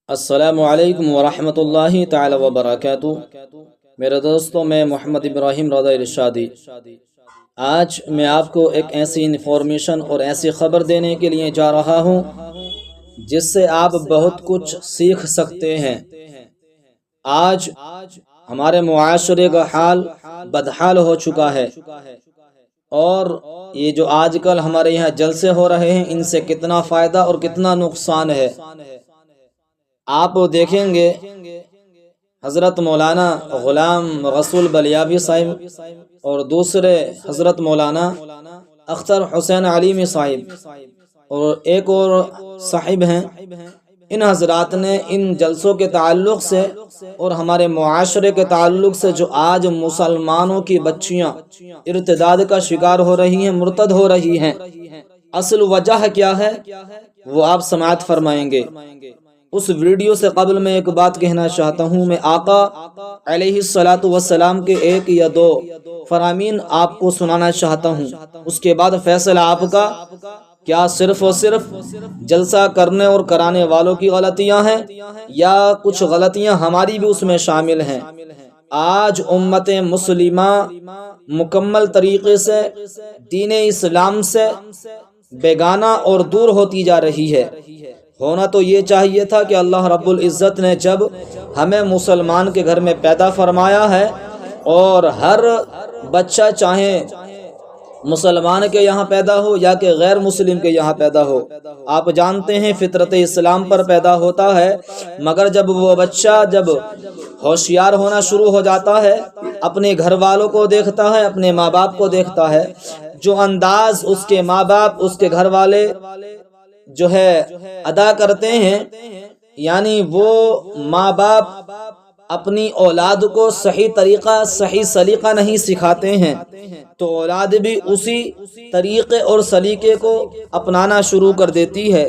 السلام علیکم ورحمۃ اللہ تعالی وبرکاتہ۔ میرے دوستوں، میں محمد ابراہیم رضا ارشادی آج میں آپ کو ایک ایسی انفارمیشن اور ایسی خبر دینے کے لیے جا رہا ہوں جس سے آپ بہت کچھ سیکھ سکتے ہیں۔ آج ہمارے معاشرے کا حال بدحال ہو چکا ہے، اور یہ جو آج کل ہمارے یہاں جلسے ہو رہے ہیں، ان سے کتنا فائدہ اور کتنا نقصان ہے۔ آپ دیکھیں گے حضرت مولانا غلام رسول بلیابی صاحب اور دوسرے حضرت مولانا اختر حسین علیمی صاحب اور ایک اور صاحب ہیں، ان حضرات نے ان جلسوں کے تعلق سے اور ہمارے معاشرے کے تعلق سے جو آج مسلمانوں کی بچیاں ارتداد کا شکار ہو رہی ہیں، مرتد ہو رہی ہیں، اصل وجہ کیا ہے وہ آپ سماعت فرمائیں گے۔ اس ویڈیو سے قبل میں ایک بات کہنا چاہتا ہوں۔ میں آقا علیہ الصلاۃ والسلام کے ایک یا دو فرامین آپ کو سنانا چاہتا ہوں، اس کے بعد فیصلہ آپ کا۔ کیا صرف اور صرف جلسہ کرنے اور کرانے والوں کی غلطیاں ہیں، یا کچھ غلطیاں ہماری بھی اس میں شامل ہیں؟ آج امت مسلمہ مکمل طریقے سے دین اسلام سے بیگانہ اور دور ہوتی جا رہی ہے۔ ہونا تو یہ چاہیے تھا کہ اللہ رب العزت نے جب ہمیں مسلمان کے گھر میں پیدا فرمایا ہے، اور ہر بچہ چاہے مسلمان کے یہاں پیدا ہو یا کہ غیر مسلم کے یہاں پیدا ہو، آپ جانتے ہیں فطرت اسلام پر پیدا ہوتا ہے، مگر جب وہ بچہ جب ہوشیار ہونا شروع ہو جاتا ہے، اپنے گھر والوں کو دیکھتا ہے، اپنے ماں باپ کو دیکھتا ہے، جو انداز اس کے ماں باپ اس کے گھر والے جو ہے ادا کرتے ہیں، یعنی وہ ماں باپ اپنی اولاد کو صحیح طریقہ صحیح سلیقہ نہیں سکھاتے ہیں، تو اولاد بھی اسی طریقے اور سلیقے کو اپنانا شروع کر دیتی ہے۔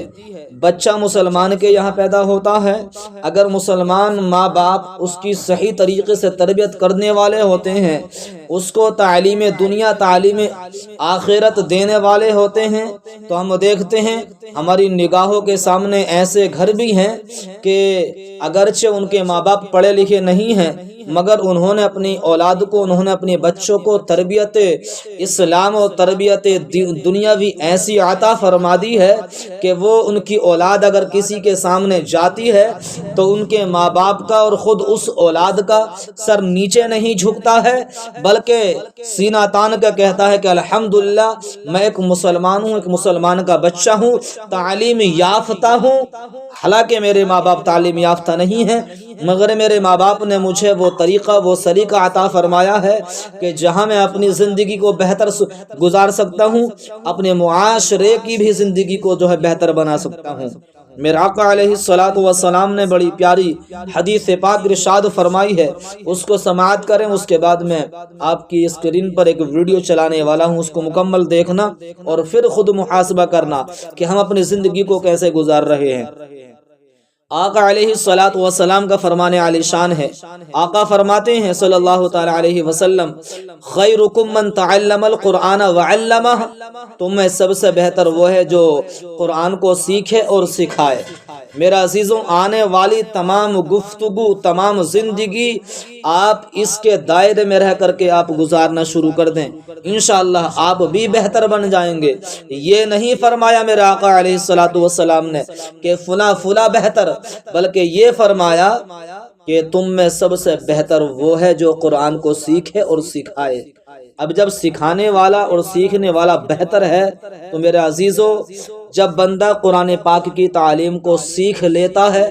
بچہ مسلمان کے یہاں پیدا ہوتا ہے، اگر مسلمان ماں باپ اس کی صحیح طریقے سے تربیت کرنے والے ہوتے ہیں، اس کو تعلیم دنیا تعلیم آخرت دینے والے ہوتے ہیں، تو ہم دیکھتے ہیں ہماری نگاہوں کے سامنے ایسے گھر بھی ہیں کہ اگرچہ ان کے ماں باپ پڑھے لکھے نہیں ہیں، مگر انہوں نے اپنی اولاد کو، انہوں نے اپنے بچوں کو تربیت اسلام اور تربیت دنیاوی ایسی عطا فرما دی ہے کہ وہ ان کی اولاد اگر کسی کے سامنے جاتی ہے تو ان کے ماں باپ کا اور خود اس اولاد کا سر نیچے نہیں جھکتا ہے، بلکہ سینہ تان کا کہتا ہے کہ الحمدللہ میں ایک مسلمان ہوں، ایک مسلمان کا بچہ ہوں، تعلیم یافتہ ہوں۔ حالانکہ میرے ماں باپ تعلیم یافتہ نہیں ہیں، مگر میرے ماں باپ نے مجھے وہ طریقہ وہ سلیقہ عطا فرمایا ہے کہ جہاں میں اپنی زندگی کو بہتر گزار سکتا ہوں، اپنے معاشرے کی بھی زندگی کو جو ہے بہتر بنا سکتا ہوں۔ میرے آقا علیہ الصلاۃ والسلام نے بڑی پیاری حدیث پاک ارشاد فرمائی ہے، اس کو سماعت کریں، اس کے بعد میں آپ کی اسکرین پر ایک ویڈیو چلانے والا ہوں، اس کو مکمل دیکھنا اور پھر خود محاسبہ کرنا کہ ہم اپنی زندگی کو کیسے گزار رہے ہیں۔ آقا علیہ الصلاۃ والسلام کا فرمان عالی شان ہے۔ آقا فرماتے ہیں صلی اللہ تعالی علیہ وسلم، خیرکم من تعلم القرآن وعلمہ، تم میں سب سے بہتر وہ ہے جو قرآن کو سیکھے اور سکھائے۔ میرا عزیزوں، آنے والی تمام گفتگو، تمام زندگی آپ اس کے دائرے میں رہ کر کے آپ گزارنا شروع کر دیں، انشاءاللہ آپ بھی بہتر بن جائیں گے۔ یہ نہیں فرمایا میرے آقا علیہ الصلاۃ والسلام نے کہ فلاں فلاں بہتر، بلکہ یہ فرمایا کہ تم میں سب سے بہتر وہ ہے جو قرآن کو سیکھے اور سکھائے۔ اب جب سکھانے والا اور سیکھنے والا بہتر ہے تو میرے عزیزو، جب بندہ قرآن پاک کی تعلیم کو سیکھ لیتا ہے،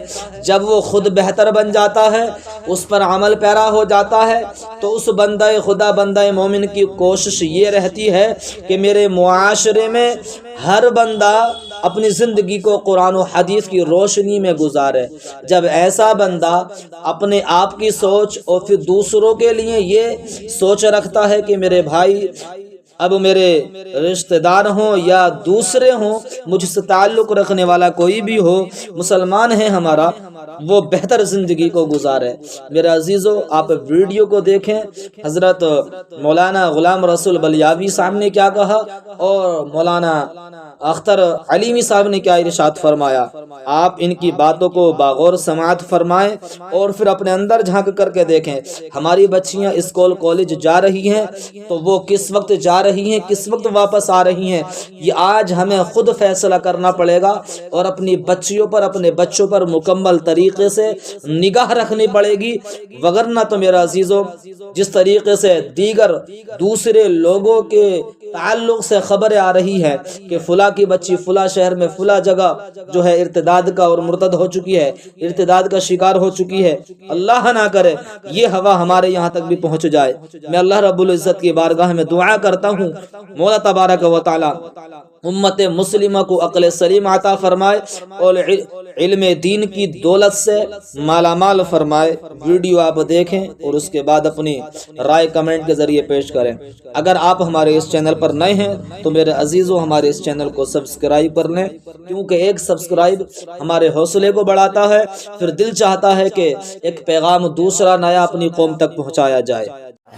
جب وہ خود بہتر بن جاتا ہے، اس پر عمل پیرا ہو جاتا ہے، تو اس بندہ خدا بندہ مومن کی کوشش یہ رہتی ہے کہ میرے معاشرے میں ہر بندہ اپنی زندگی کو قرآن و حدیث کی روشنی میں گزارے۔ جب ایسا بندہ اپنے آپ کی سوچ اور پھر دوسروں کے لیے یہ سوچ رکھتا ہے کہ میرے بھائی اب میرے رشتہ دار ہوں یا دوسرے ہوں، مجھ سے تعلق رکھنے والا کوئی بھی ہو، مسلمان ہے ہمارا، وہ بہتر زندگی کو گزارے۔ میرے عزیزو، آپ ویڈیو کو دیکھیں، حضرت مولانا غلام رسول بلیاوی صاحب نے کیا کہا اور مولانا اختر علیمی صاحب نے کیا ارشاد فرمایا۔ آپ ان کی باتوں کو باغور سماعت فرمائیں اور پھر اپنے اندر جھانک کر کے دیکھیں۔ ہماری بچیاں اسکول کالج جا رہی ہیں تو وہ کس وقت جا رہی ہیں، کس وقت واپس آ رہی ہیں، یہ آج ہمیں خود فیصلہ کرنا پڑے گا اور اپنی بچیوں پر، اپنے بچوں پر مکمل طریقے سے نگاہ رکھنی پڑے گی، وگرنہ تو میرا عزیزو، جس طریقے سے دیگر دوسرے لوگوں کے تعلق سے خبریں آ رہی ہے کہ فلاں کی بچی فلاں شہر میں فلاں جگہ جو ہے ارتداد کا اور مرتد ہو چکی ہے، ارتداد کا شکار ہو چکی ہے، اللہ نہ کرے یہ ہوا ہمارے یہاں تک بھی پہنچ جائے۔ میں اللہ رب العزت کی بارگاہ میں دعا کرتا ہوں، مولا تبارک و تعالی امت مسلمہ کو عقل سلیم عطا فرمائے اور علم دین کی دولت سے مالا مال فرمائے۔ ویڈیو آپ دیکھیں اور اس کے بعد اپنی رائے کمنٹ کے ذریعے پیش کریں۔ اگر آپ ہمارے اس چینل پر نئے ہیں تو میرے عزیزوں، ہمارے اس چینل کو سبسکرائب کر لیں، کیونکہ ایک سبسکرائب ہمارے حوصلے کو بڑھاتا ہے، پھر دل چاہتا ہے کہ ایک پیغام دوسرا نیا اپنی قوم تک پہنچایا جائے۔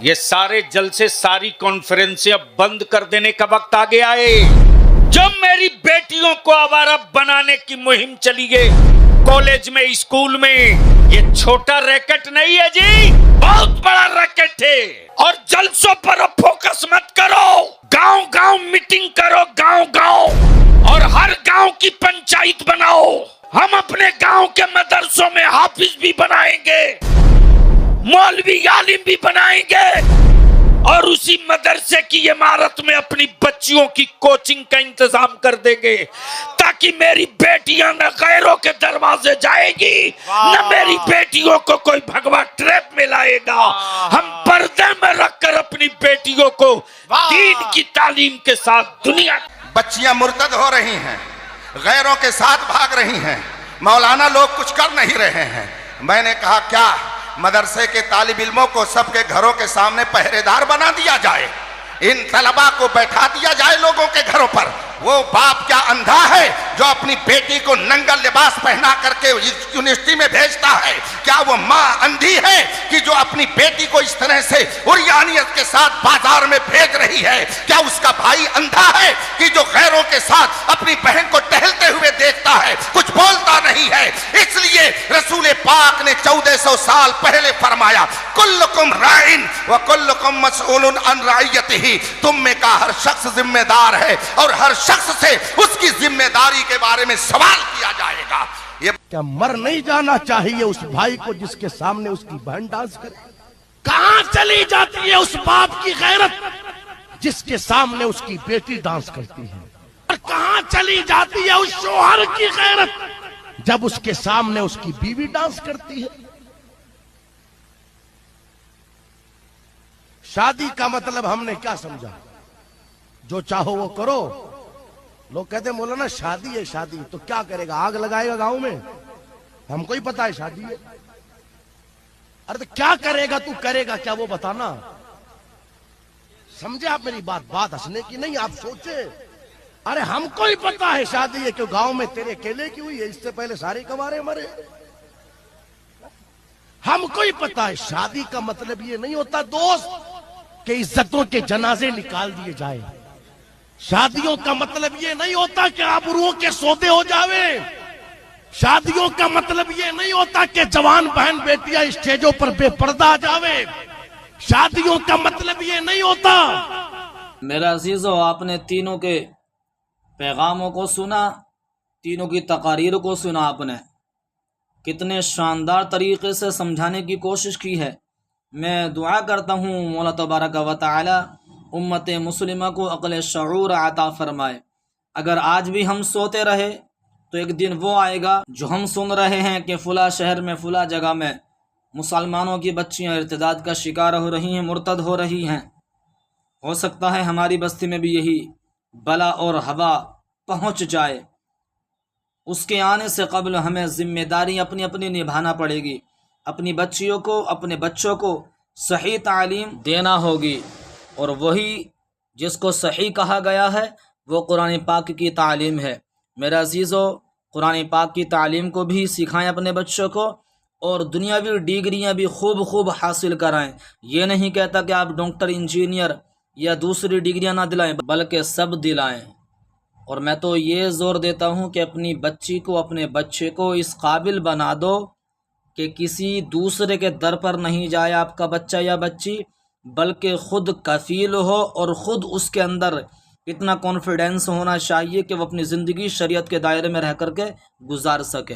یہ سارے جلسے، ساری کانفرنسیں اب بند کر دینے کا وقت آ گیا ہے۔ جب میری بیٹیوں کو آوارہ بنانے کی مہم چلی ہے کالج میں، اسکول میں، یہ چھوٹا ریکٹ نہیں ہے جی، بہت بڑا ریکٹ ہے۔ اور جلسوں پر اب فوکس مت کرو، گاؤں گاؤں میٹنگ کرو، گاؤں گاؤں، اور ہر گاؤں کی پنچایت بناؤ۔ ہم اپنے گاؤں کے مدرسوں میں حافظ بھی بنائیں گے، مولوی عالم بھی بنائیں گے، اور اسی مدرسے کی عمارت میں اپنی بچیوں کی کوچنگ کا انتظام کر دیں گے، تاکہ میری بیٹیاں نہ غیروں کے دروازے جائے گی، نہ میری بیٹیوں کو کوئی بھگوا ٹریپ میں لائے گا۔ ہم پردے میں رکھ کر اپنی بیٹیوں کو دین کی تعلیم کے ساتھ دنیا۔ بچیاں مرتد ہو رہی ہیں، غیروں کے ساتھ بھاگ رہی ہیں، مولانا لوگ کچھ کر نہیں رہے ہیں۔ میں نے کہا کیا مدرسے کے طالب علموں کو سب کے گھروں کے سامنے پہرے دار بنا دیا جائے، ان طلباء کو بیٹھا دیا جائے لوگوں کے گھروں پر؟ وہ باپ کیا اندھا ہے جو اپنی بیٹی کو ننگا لباس پہنا کر کے یونیورسٹی میں بھیجتا ہے؟ کیا وہ ماں اندھی ہے کہ جو اپنی بیٹی کو اس طرح سے عریانیت کے ساتھ بازار میں بھیج رہی ہے؟ کیا اس کا بھائی اندھا ہے کہ جو غیروں کے ساتھ اپنی بہن کو ٹہلتے ہوئے دیکھتا ہے، کچھ بولتا نہیں ہے؟ اس لیے رسول پاک نے 1400 سال پہلے فرمایا، کلکم رائن وکلکم مسئول عن رعیتہ، تم میں کا ہر شخص ذمہ دار ہے اور ہر شخص سے اس کی ذمہ داری کے بارے میں سوال کیا جائے گا۔ یہ کیا مر نہیں جانا چاہیے اس بھائی کو جس کے سامنے اس کی بہن ڈانس کرے؟ کہاں چلی جاتی ہے اس باپ کی غیرت جس کے سامنے اس کی بیٹی ڈانس کرتی ہے؟ اور کہاں چلی جاتی ہے اس شوہر کی غیرت جب اس کے سامنے اس کی بیوی ڈانس کرتی ہے؟ شادی کا مطلب ہم نے کیا سمجھا؟ جو چاہو وہ کرو۔ لوگ کہتے ہیں مولانا شادی ہے، شادی تو کیا کرے گا؟ آگ لگائے گا گاؤں میں؟ ہم کو ہی پتا ہے شادی ہے۔ ارے تو کیا کرے گا؟ تو کرے گا کیا وہ بتانا؟ سمجھے آپ میری بات ہنسنے کی نہیں، آپ سوچے۔ ارے ہم کو ہی پتا ہے شادی ہے، کیوں گاؤں میں تیرے اکیلے کی ہوئی ہے؟ اس سے پہلے سارے کنوارے مرے۔ ہم کو ہی پتا ہے شادی کا مطلب یہ نہیں ہوتا دوست کہ عزتوں کے جنازے نکال دیے جائے۔ شادیوں کا مطلب یہ نہیں ہوتا کہ آبروؤں کے سودے ہو جاوے۔ شادیوں کا مطلب یہ نہیں ہوتا کہ جوان بہن بیٹیاں اسٹیجوں پر بے پردہ آ جاوے۔ شادیوں کا مطلب یہ نہیں ہوتا۔ میرا عزیزو، آپ نے تینوں کے پیغاموں کو سنا، تینوں کی تقاریر کو سنا، آپ نے کتنے شاندار طریقے سے سمجھانے کی کوشش کی ہے۔ میں دعا کرتا ہوں مولا تبارک و تعالی امت مسلمہ کو عقل شعور عطا فرمائے۔ اگر آج بھی ہم سوتے رہے تو ایک دن وہ آئے گا جو ہم سن رہے ہیں کہ فلاں شہر میں فلاں جگہ میں مسلمانوں کی بچیاں ارتداد کا شکار ہو رہی ہیں، مرتد ہو رہی ہیں۔ ہو سکتا ہے ہماری بستی میں بھی یہی بلا اور ہوا پہنچ جائے۔ اس کے آنے سے قبل ہمیں ذمہ داری اپنی اپنی نبھانا پڑے گی۔ اپنی بچیوں کو، اپنے بچوں کو صحیح تعلیم دینا ہوگی، اور وہی جس کو صحیح کہا گیا ہے وہ قرآن پاک کی تعلیم ہے۔ میرے عزیزو، قرآن پاک کی تعلیم کو بھی سکھائیں اپنے بچوں کو، اور دنیاوی ڈگریاں بھی خوب حاصل کرائیں۔ یہ نہیں کہتا کہ آپ ڈاکٹر، انجینئر یا دوسری ڈگریاں نہ دلائیں، بلکہ سب دلائیں۔ اور میں تو یہ زور دیتا ہوں کہ اپنی بچی کو، اپنے بچے کو اس قابل بنا دو کہ کسی دوسرے کے در پر نہیں جائے آپ کا بچہ یا بچی، بلکہ خود کفیل ہو، اور خود اس کے اندر اتنا کانفیڈینس ہونا چاہیے کہ وہ اپنی زندگی شریعت کے دائرے میں رہ کر کے گزار سکے۔